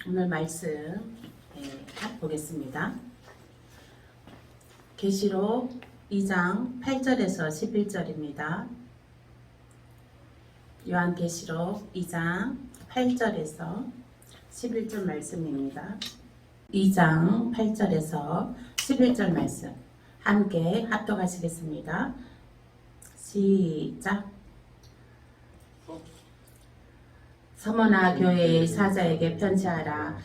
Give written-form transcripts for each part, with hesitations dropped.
오늘 말씀 보겠습니다. 계시록 2장 8절에서 11절입니다. 요한계시록 2장 8절에서 11절 말씀입니다. 2장 8절에서 11절 말씀 함께 합독하시겠습니다. 시작. 서머나 교회의 사자에게 편지하라.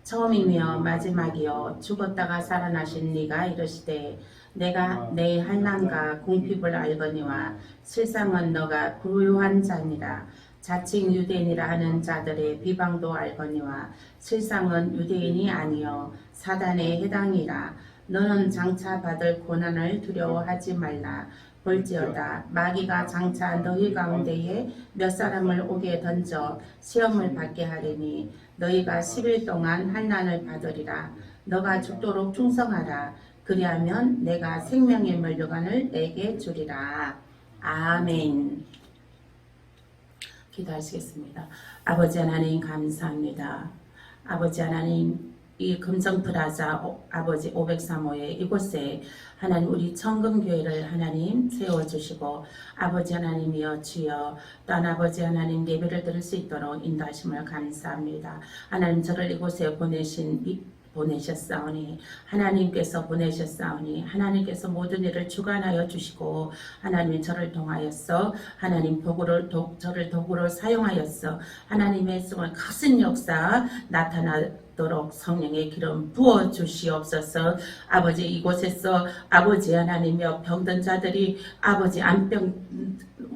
처음이며 마지막이요 죽었다가 살아나신 네가 이르시되 내가 내 한난과 궁핍을 알거니와 실상은 너가 부유한 자니라. 자칭 유대인이라 하는 자들의 비방도 알거니와 실상은 유대인이 아니요 사단에 해당이라. 너는 장차 받을 고난을 두려워하지 말라. 볼지어다 마귀가 장차 너희 가운데에 몇 사람을 오게 던져 시험을 받게 하리니 너희가 10일 동안 환난을 받으리라. 너가 죽도록 충성하라. 그리하면 내가 생명의 면류관을 내게 주리라. 아멘. 기도하시겠습니다. 아버지 하나님 감사합니다. 아버지 하나님 이 금성프라자 아버지 503호의 이곳에 하나님 우리 청금교회를 하나님 세워주시고 아버지 하나님이여 주여 또한 아버지 하나님 예배를 드릴 수 있도록 인도하심을 감사합니다. 하나님 저를 이곳에 보내셨사오니 하나님께서 보내셨사오니 하나님께서 모든 일을 주관하여 주시고 하나님이 저를 통하여서 하나님 저를 도구로 사용하여서 하나님의 성을 큰 역사 나타나도록 성령의 기름 부어 주시옵소서. 아버지 이곳에서 아버지 하나님이여 병든 자들이 아버지 안병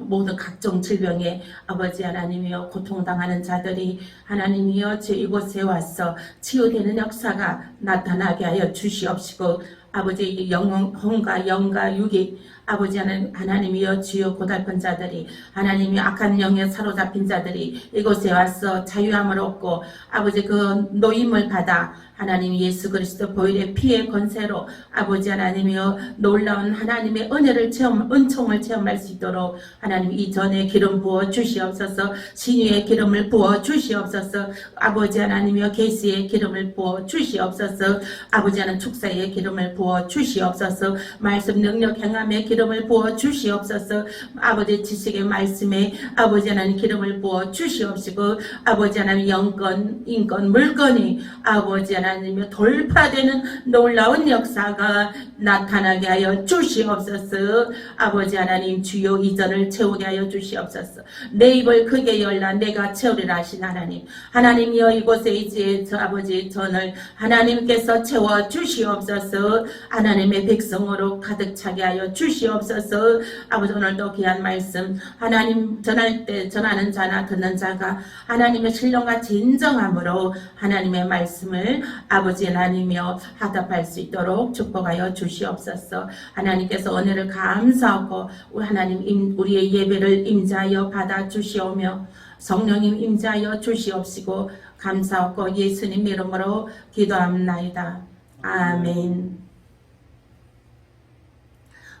모든 각종 질병에 아버지 하나님이여 고통당하는 자들이 하나님이여 주 이곳에 와서 치유되는 역사가 나타나게 하여 주시옵시고 아버지 영혼과 영과 육이 아버지 하나님이여 주여 고달픈 자들이 하나님이 악한 영에 사로잡힌 자들이 이곳에 와서 자유함을 얻고 아버지 그 노임을 받아 하나님 예수 그리스도 보혈의 피의 권세로 아버지 하나님이여 놀라운 하나님의 은총을 체험할 수 있도록 하나님 이전에 기름 부어 주시옵소서. 신유의 기름을 부어 주시옵소서. 아버지 하나님이여 계시의 기름을 부어 주시옵소서. 아버지 하나님 축사의 기름을 부어 주시옵소서. 말씀 능력 행함의 기름을 부어 주시옵소서. 아버지 지식의 말씀에 아버지 하나님 기름을 부어 주시옵시고 아버지 하나님 영권 인권 물건이 아버지 하나님의 돌파되는 놀라운 역사가 나타나게 하여 주시옵소서. 아버지 하나님 주요 이전을 채우게 하여 주시옵소서. 내 입을 크게 열라 내가 채우리라 하신 하나님 하나님이여 이곳에 이제 아버지 전을 하나님께서 채워 주시옵소서. 하나님의 백성으로 가득 차게 하여 주시옵소서. 아버지 오늘도 귀한 말씀 하나님 전할 때 전하는 자나 듣는 자가 하나님의 신령과 진정함으로 하나님의 말씀을 아버지 하나님이여 화답할 수 있도록 축복하여 주시옵소서. 하나님께서 은혜를 감사하고 하나님 우리의 예배를 임자하여 받아 주시오며 성령님 임자하여 주시옵시고 감사하고 예수님 이름으로 기도합나이다. 아멘.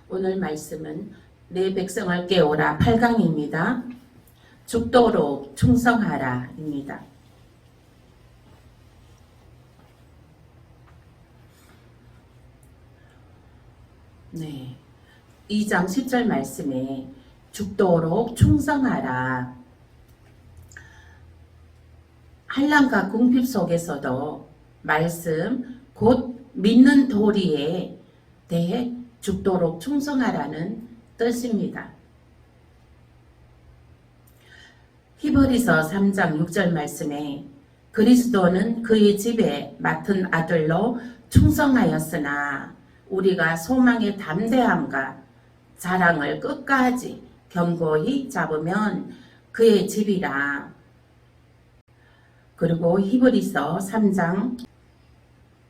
오늘 말씀은 내 백성을 깨우라 8강입니다. 죽도록 충성하라 입니다. 네, 2장 10절 말씀에 죽도록 충성하라. 환난과 궁핍 속에서도 말씀 곧 믿는 도리에 대해 죽도록 충성하라는 뜻입니다. 히브리서 3장 6절 말씀에 그리스도는 그의 집에 맡은 아들로 충성하였으나 우리가 소망의 담대함과 자랑을 끝까지 견고히 잡으면 그의 집이라. 그리고 히브리서 3장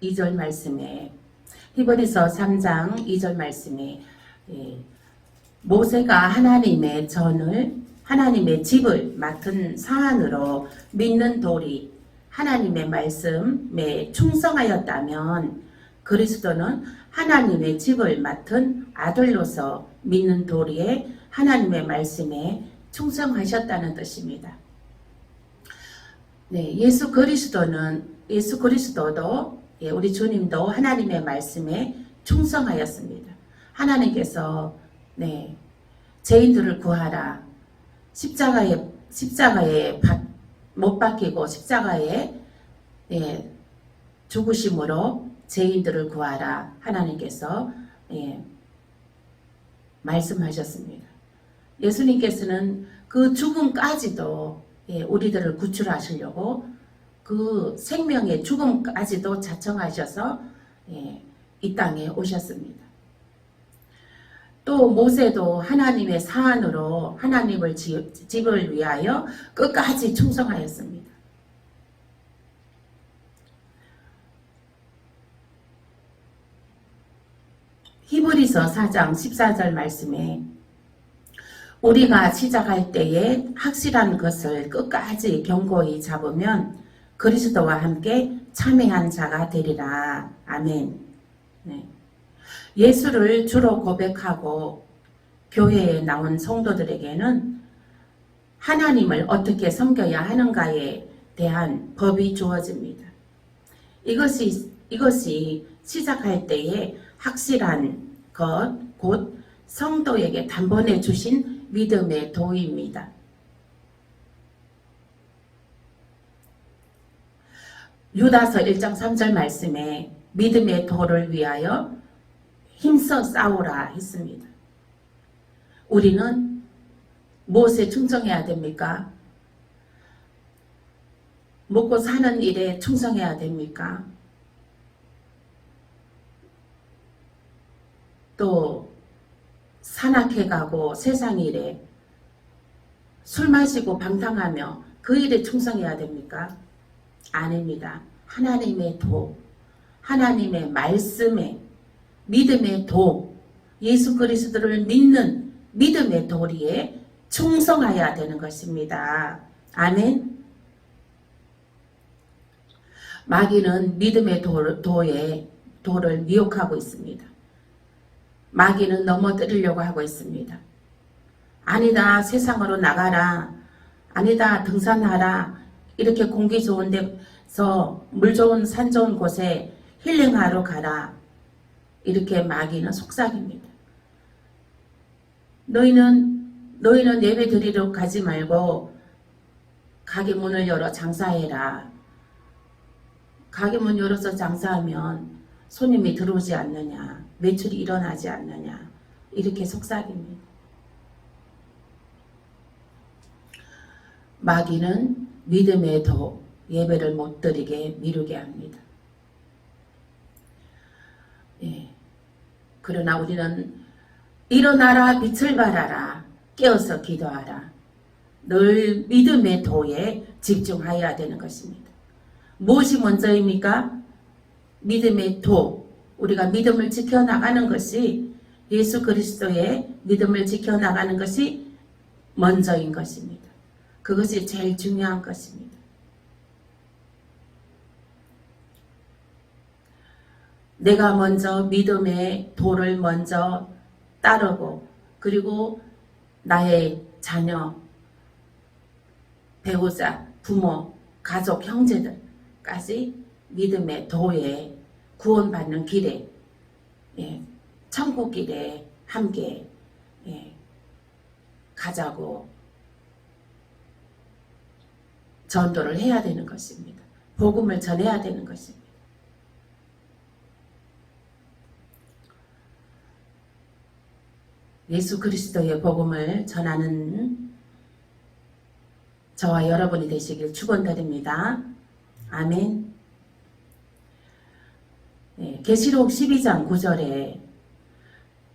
2절 말씀에 히브리서 3장 2절 말씀에 모세가 하나님의 집을 맡은 사안으로 믿는 도리 하나님의 말씀에 충성하였다면 그리스도는 하나님의 집을 맡은 아들로서 믿는 도리에 하나님의 말씀에 충성하셨다는 뜻입니다. 네, 예수 그리스도는 예수 그리스도도 우리 주님도 하나님의 말씀에 충성하였습니다. 하나님께서 죄인들을 구하라. 십자가에 못 박히고 십자가에 죽으심으로 죄인들을 구하라. 하나님께서 말씀하셨습니다. 예수님께서는 그 죽음까지도 우리들을 구출하시려고 그 생명의 죽음까지도 자청하셔서 이 땅에 오셨습니다. 또 모세도 하나님의 사안으로 하나님을 집을 위하여 끝까지 충성하였습니다. 히브리서 4장 14절 말씀에 우리가 시작할 때에 확실한 것을 끝까지 견고히 잡으면 그리스도와 함께 참여한 자가 되리라. 아멘. 예수를 주로 고백하고 교회에 나온 성도들에게는 하나님을 어떻게 섬겨야 하는가에 대한 법이 주어집니다. 이것이 시작할 때에 확실한 것, 곧 성도에게 단번에 주신 믿음의 도입니다. 유다서 1장 3절 말씀에 믿음의 도를 위하여 힘써 싸우라 했습니다. 우리는 무엇에 충성해야 됩니까? 먹고 사는 일에 충성해야 됩니까? 또 산악해가고 세상 일에 술 마시고 방탕하며 그 일에 충성해야 됩니까? 아닙니다. 하나님의 도, 하나님의 말씀에 믿음의 도, 예수 그리스도를 믿는 믿음의 도리에 충성하여야 되는 것입니다. 아멘. 마귀는 믿음의 도를 미혹하고 있습니다. 마귀는 넘어뜨리려고 하고 있습니다. 아니다, 세상으로 나가라. 아니다, 등산하라. 이렇게 공기 좋은 데서 물 좋은 산 좋은 곳에 힐링하러 가라. 이렇게 마귀는 속삭입니다. 너희는 예배 드리러 가지 말고 가게 문을 열어 장사해라. 가게 문 열어서 장사하면 손님이 들어오지 않느냐, 매출이 일어나지 않느냐, 이렇게 속삭입니다. 마귀는 믿음의 도, 예배를 못 드리게 미루게 합니다. 그러나 우리는 일어나라, 빛을 발하라, 깨어서 기도하라. 늘 믿음의 도에 집중하여야 되는 것입니다. 무엇이 먼저입니까? 믿음의 도, 우리가 믿음을 지켜나가는 것이, 예수 그리스도의 믿음을 지켜나가는 것이 먼저인 것입니다. 그것이 제일 중요한 것입니다. 내가 먼저 믿음의 도를 먼저 따르고, 그리고 나의 자녀, 배우자, 부모, 가족, 형제들까지 믿음의 도에 구원받는 길에, 천국 길에 함께 가자고 전도를 해야 되는 것입니다. 복음을 전해야 되는 것입니다. 예수 그리스도의 복음을 전하는 저와 여러분이 되시길 축원드립니다. 아멘. 계시록 12장 9절에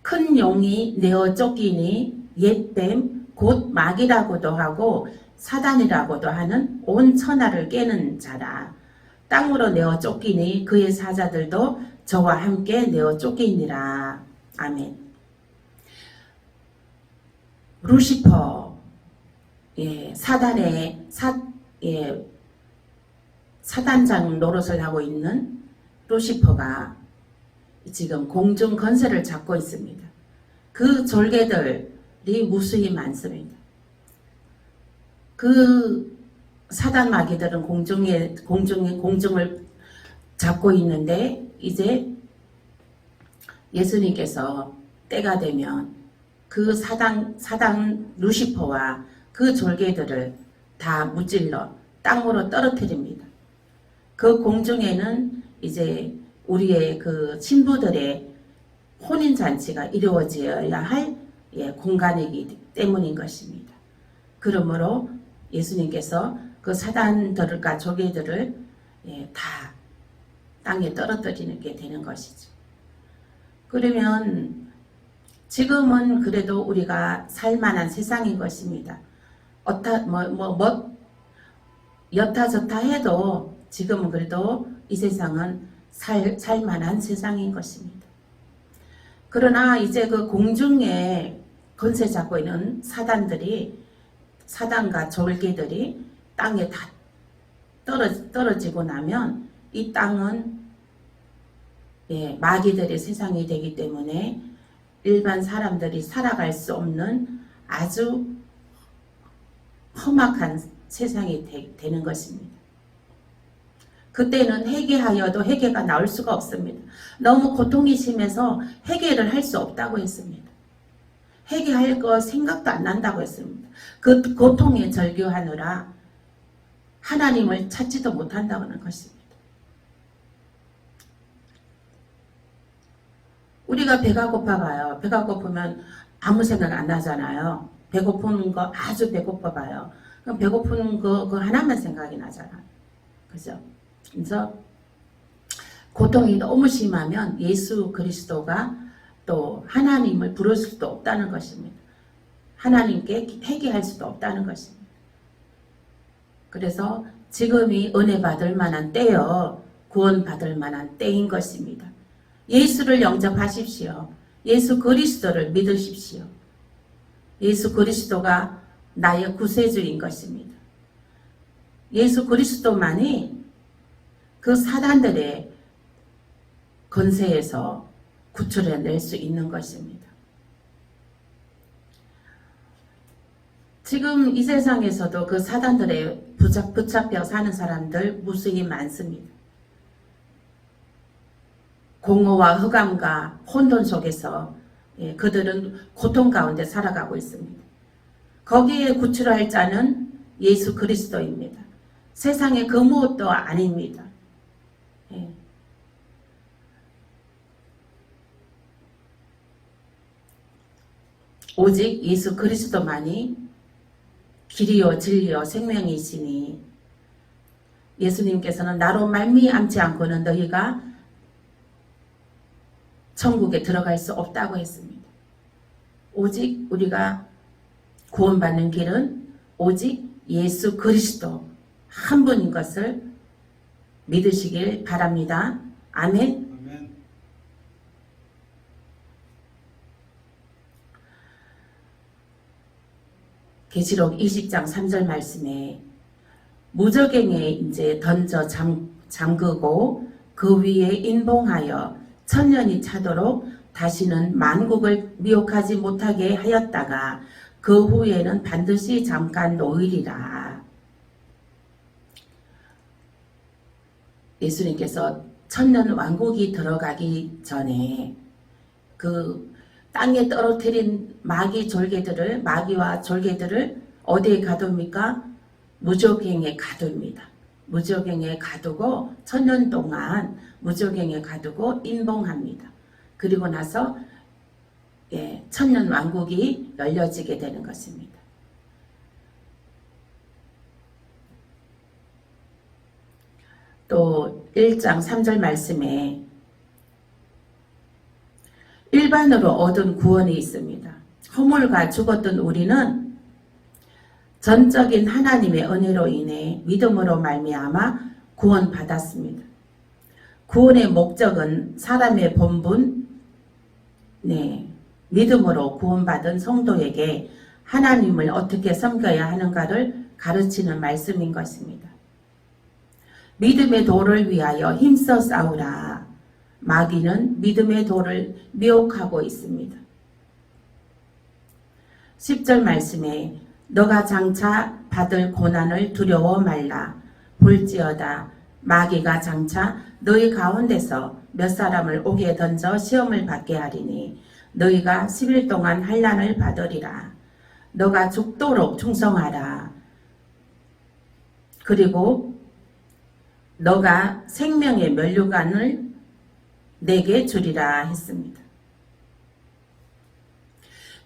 큰 용이 내어 쫓기니 옛뱀 곧 마귀라고도 하고 사단이라고도 하는 온 천하를 깨는 자라. 땅으로 내어 쫓기니 그의 사자들도 저와 함께 내어 쫓기니라. 아멘. 루시퍼, 사단장 노릇을 하고 있는 루시퍼가 지금 공중 건세를 잡고 있습니다. 그 졸개들이 무수히 많습니다. 그 사단 마귀들은 공중을 잡고 있는데 이제 예수님께서 때가 되면 그 사단 루시퍼와 그 졸개들을 다 무찔러 땅으로 떨어뜨립니다. 그 공중에는 이제 우리의 그 신부들의 혼인잔치가 이루어져야 할 공간이기 때문인 것입니다. 그러므로 예수님께서 그 사단들과 조개들을 다 땅에 떨어뜨리는 게 되는 것이죠. 그러면 지금은 그래도 우리가 살만한 세상인 것입니다. 여타저타 해도 지금은 그래도 이 세상은 살만한 세상인 것입니다. 그러나 이제 그 공중에 권세 잡고 있는 사단과 졸개들이 땅에 다 떨어지고 나면 이 땅은 마귀들의 세상이 되기 때문에 일반 사람들이 살아갈 수 없는 아주 험악한 세상이 되는 것입니다. 그때는 회개하여도 회개가 나올 수가 없습니다. 너무 고통이 심해서 회개를 할 수 없다고 했습니다. 회개할 거 생각도 안 난다고 했습니다. 그 고통에 절규하느라 하나님을 찾지도 못한다는 것입니다. 우리가 배가 고파가요. 배가 고프면 아무 생각 안 나잖아요. 배고픈 거 아주 배고파봐요. 그럼 배고픈 거 하나만 생각이 나잖아요. 그죠? 그래서 고통이 너무 심하면 예수 그리스도가 또 하나님을 부를 수도 없다는 것입니다. 하나님께 회개할 수도 없다는 것입니다. 그래서 지금이 은혜 받을 만한 때요, 구원 받을 만한 때인 것입니다. 예수를 영접하십시오. 예수 그리스도를 믿으십시오. 예수 그리스도가 나의 구세주인 것입니다. 예수 그리스도만이 그 사단들의 권세에서 구출해낼 수 있는 것입니다. 지금 이 세상에서도 그 사단들의 붙잡혀 사는 사람들 무수히 많습니다. 공허와 흑암과 혼돈 속에서 그들은 고통 가운데 살아가고 있습니다. 거기에 구출할 자는 예수 그리스도입니다. 세상의 그 무엇도 아닙니다. 오직 예수 그리스도만이 길이요 진리요 생명이시니 예수님께서는 나로 말미암지 않고는 너희가 천국에 들어갈 수 없다고 했습니다. 오직 우리가 구원받는 길은 오직 예수 그리스도 한 분인 것을 믿으시길 바랍니다. 아멘. 계시록 20장 3절 말씀에 무저갱에 이제 던져 잠그고 그 위에 인봉하여 천년이 차도록 다시는 만국을 미혹하지 못하게 하였다가 그 후에는 반드시 잠깐 놓으리라. 예수님께서 천년 왕국이 들어가기 전에 그 땅에 떨어뜨린 마귀와 졸개들을 어디에 가둡니까? 무저갱에 가둡니다. 무저갱에 가두고 천년 동안 무저갱에 가두고 인봉합니다. 그리고 나서 천년 왕국이 열려지게 되는 것입니다. 또 1장 3절 말씀에 일반으로 얻은 구원이 있습니다. 허물과 죽었던 우리는 전적인 하나님의 은혜로 인해 믿음으로 말미암아 구원받았습니다. 구원의 목적은 사람의 본분, 믿음으로 구원받은 성도에게 하나님을 어떻게 섬겨야 하는가를 가르치는 말씀인 것입니다. 믿음의 도를 위하여 힘써 싸우라. 마귀는 믿음의 도를 미혹하고 있습니다. 10절 말씀에 너가 장차 받을 고난을 두려워 말라. 볼지어다 마귀가 장차 너희 가운데서 몇 사람을 옥에 던져 시험을 받게 하리니 너희가 10일 동안 환난을 받으리라. 너가 죽도록 충성하라. 그리고 너가 생명의 면류관을 내게 주리라 했습니다.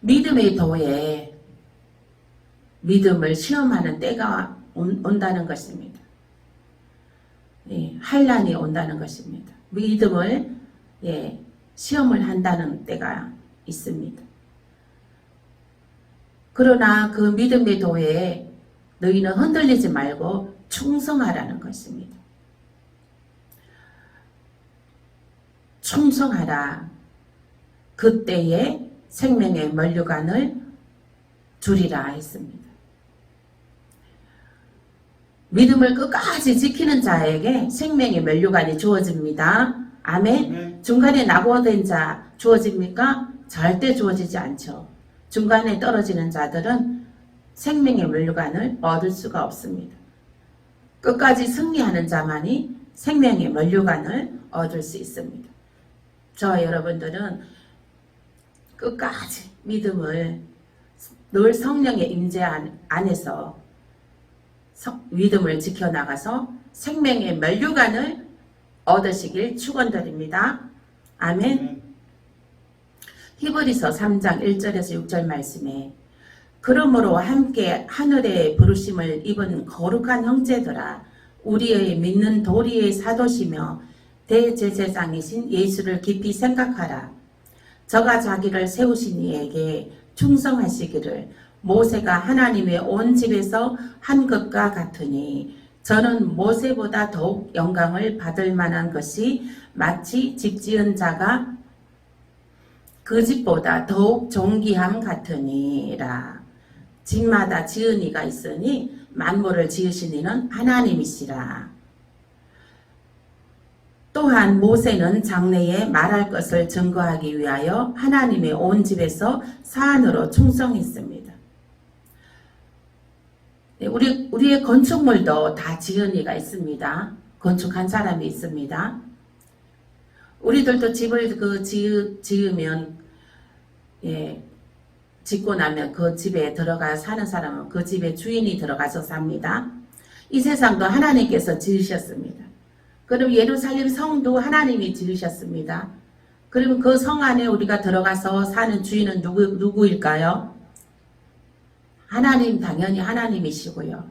믿음의 도에 믿음을 시험하는 때가 온다는 것입니다. 환난이 온다는 것입니다. 믿음을 시험을 한다는 때가 있습니다. 그러나 그 믿음의 도에 너희는 흔들리지 말고 충성하라는 것입니다. 충성하라. 그때에 생명의 면류관을 주리라 했습니다. 믿음을 끝까지 지키는 자에게 생명의 면류관이 주어집니다. 아멘. 중간에 낙오된 자 주어집니까? 절대 주어지지 않죠. 중간에 떨어지는 자들은 생명의 면류관을 얻을 수가 없습니다. 끝까지 승리하는 자만이 생명의 면류관을 얻을 수 있습니다. 저와 여러분들은 끝까지 믿음을 늘 성령의 임재 안에서 믿음을 지켜나가서 생명의 면류관을 얻으시길 축원드립니다. 아멘. 히브리서 3장 1절에서 6절 말씀에 그러므로 함께 하늘의 부르심을 입은 거룩한 형제들아 우리의 믿는 도리의 사도시며 대제사장이신 예수를 깊이 생각하라. 저가 자기를 세우신 이에게 충성하시기를 모세가 하나님의 온 집에서 한 것과 같으니 저는 모세보다 더욱 영광을 받을 만한 것이 마치 집 지은 자가 그 집보다 더욱 존귀함 같으니라. 집마다 지은 이가 있으니 만물을 지으신 이는 하나님이시라. 또한 모세는 장래에 말할 것을 증거하기 위하여 하나님의 온 집에서 사안으로 충성했습니다. 우리의 건축물도 다 지은 이가 있습니다. 건축한 사람이 있습니다. 우리들도 집을 지으면 짓고 나면 그 집에 들어가 사는 사람은 그 집의 주인이 들어가서 삽니다. 이 세상도 하나님께서 지으셨습니다. 그럼 예루살렘 성도 하나님이 지으셨습니다. 그러면 그 성 안에 우리가 들어가서 사는 주인은 누구일까요? 하나님, 당연히 하나님이시고요.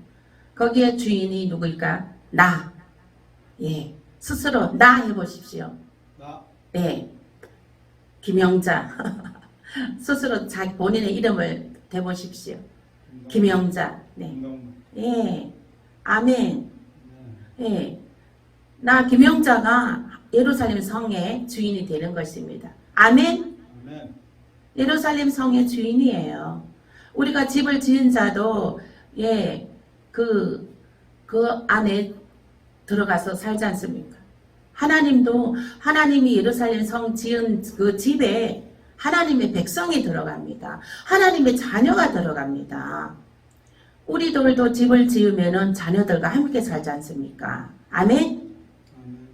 거기에 주인이 누구일까? 나. 스스로 나 해보십시오. 네. 김영자. 스스로 자기 본인의 이름을 대보십시오. 김영자. 네. 아멘. 나 김영자가 예루살렘 성의 주인이 되는 것입니다. 아멘. 예루살렘 성의 주인이에요. 우리가 집을 지은 자도 그 안에 들어가서 살지 않습니까? 하나님도 하나님이 예루살렘 성 지은 그 집에 하나님의 백성이 들어갑니다. 하나님의 자녀가 들어갑니다. 우리들도 집을 지으면은 자녀들과 함께 살지 않습니까? 아멘?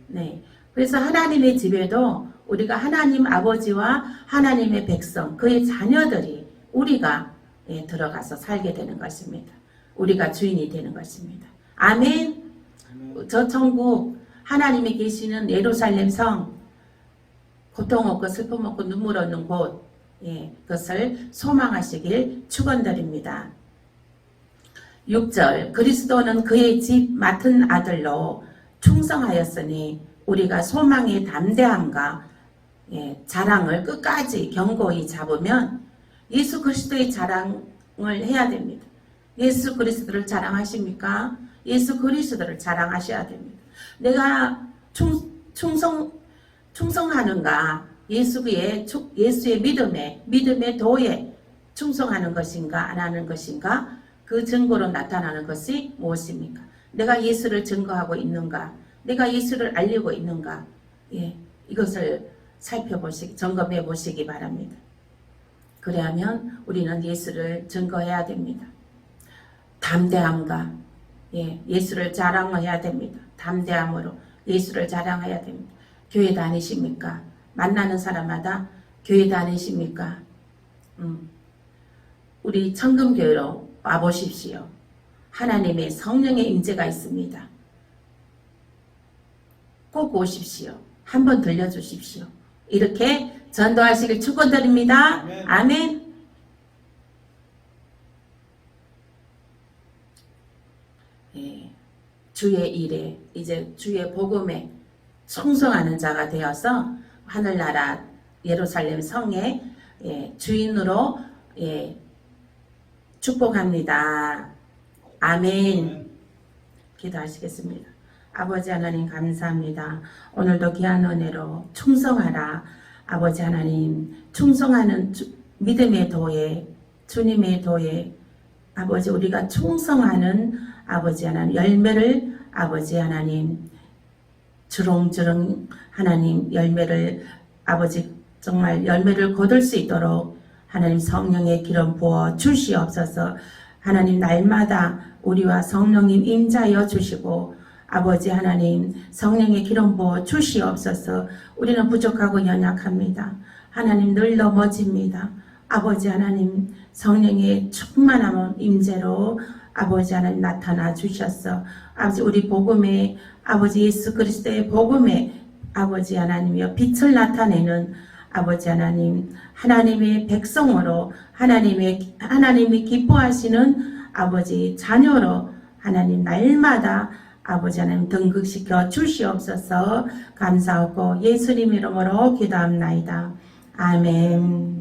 네. 그래서 하나님의 집에도 우리가 하나님 아버지와 하나님의 백성, 그의 자녀들이 우리가 들어가서 살게 되는 것입니다. 우리가 주인이 되는 것입니다. 아멘? 저 천국, 하나님이 계시는 예루살렘 성, 고통 없고 슬픔 없고 눈물 없는 곳, 그것을 소망하시길 축원드립니다. 6절 그리스도는 그의 집 맡은 아들로 충성하였으니 우리가 소망의 담대함과 자랑을 끝까지 견고히 잡으면 예수 그리스도의 자랑을 해야 됩니다. 예수 그리스도를 자랑하십니까? 예수 그리스도를 자랑하셔야 됩니다. 내가 충성하는가? 예수의 믿음의 도에 충성하는 것인가 안 하는 것인가? 그 증거로 나타나는 것이 무엇입니까? 내가 예수를 증거하고 있는가? 내가 예수를 알리고 있는가? 이것을 점검해 보시기 바랍니다. 그래야면 우리는 예수를 증거해야 됩니다. 담대함과 예수를 자랑해야 됩니다. 담대함으로 예수를 자랑해야 됩니다. 교회 다니십니까? 만나는 사람마다 교회 다니십니까? 우리 청금교회로 와보십시오. 하나님의 성령의 임재가 있습니다. 꼭 오십시오. 한번 들려주십시오. 이렇게 전도하시길 축원드립니다. 아멘. 아멘. 주의 일에 이제 주의 복음에 충성하는 자가 되어서 하늘나라 예루살렘 성의 주인으로 축복합니다. 아멘. 기도하시겠습니다. 아버지 하나님 감사합니다. 오늘도 귀한 은혜로 충성하라. 아버지 하나님 충성하는 믿음의 도에 주님의 도에 아버지 우리가 충성하는 아버지 하나님 열매를 아버지 하나님 주렁주렁 하나님 열매를 아버지 정말 열매를 거둘 수 있도록 하나님 성령의 기름 부어 주시옵소서. 하나님 날마다 우리와 성령님 임자여 주시고 아버지 하나님 성령의 기름 부어 주시옵소서. 우리는 부족하고 연약합니다. 하나님 늘 넘어집니다. 아버지 하나님 성령의 충만함 임재로 아버지 하나님 나타나 주셨어. 아버지 우리 복음에 아버지 예수 그리스도의 복음에 아버지 하나님이여 빛을 나타내는 아버지 하나님 하나님의 백성으로 하나님이 기뻐하시는 아버지 자녀로 하나님 날마다 아버지 하나님 등극시켜 주시옵소서. 감사하고 예수님 이름으로 기도합나이다. 아멘.